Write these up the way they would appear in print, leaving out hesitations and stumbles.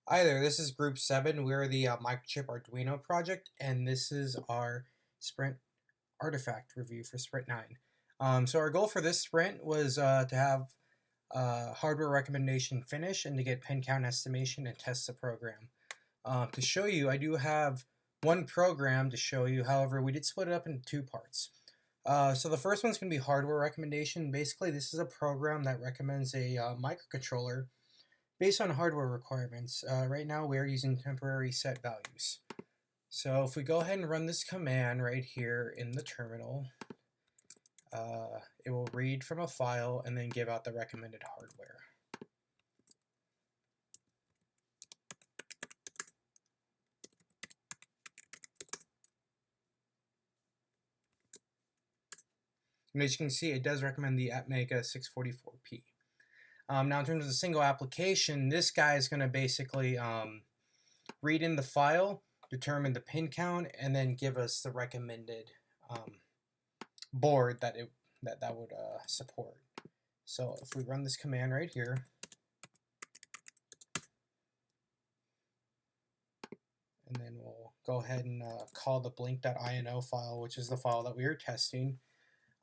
Hi there, this is Group 7. We're the Microchip Arduino project, and this is our sprint artifact review for Sprint 9. So our goal for this sprint was to have hardware recommendation finish and to get pin count estimation and test the program. To show you, I do have one program to show you, however, we did split it up into two parts. So the first one's going to be hardware recommendation. Basically, this is a program that recommends a microcontroller based on hardware requirements. Right now we're using temporary set values. So if we go ahead and run this command right here in the terminal, it will read from a file and then give out the recommended hardware. And as you can see, it does recommend the Atmega 644P. Now in terms of the single application, this guy is going to basically read in the file, determine the pin count, and then give us the recommended board that would support. So if we run this command right here, and then we'll go ahead and call the blink.ino file, which is the file that we were testing.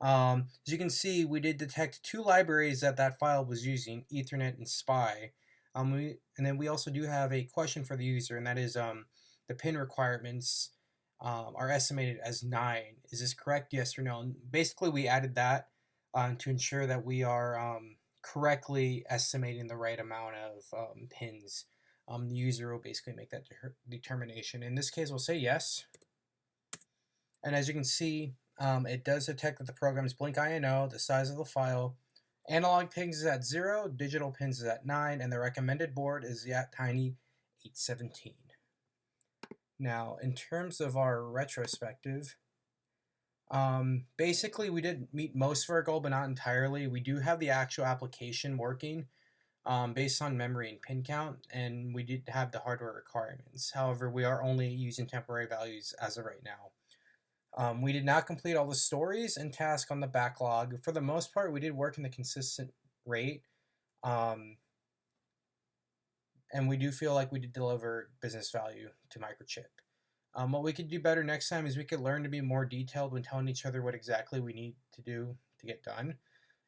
As you can see, we did detect two libraries that file was using, Ethernet and SPI. And then we also do have a question for the user, and that is the pin requirements are estimated as 9. Is this correct? Yes or no? And basically, we added that to ensure that we are correctly estimating the right amount of pins. The user will basically make that determination. In this case, we'll say yes. And as you can see, it does detect that the program is blink.ino, the size of the file. Analog pins is at 0, digital pins is at 9, and the recommended board is at tiny 817. Now, in terms of our retrospective, basically we did meet most of our goal, but not entirely. We do have the actual application working based on memory and pin count, and we did have the hardware requirements. However, we are only using temporary values as of right now. We did not complete all the stories and tasks on the backlog. For the most part, we did work in the consistent rate, and we do feel like we did deliver business value to Microchip. What we could do better next time is we could learn to be more detailed when telling each other what exactly we need to do to get done.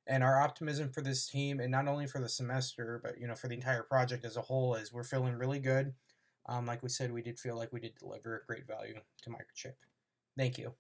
And our optimism for this team, and not only for the semester, but for the entire project as a whole, is we're feeling really good. Like we said, we did feel like we did deliver great value to Microchip. Thank you.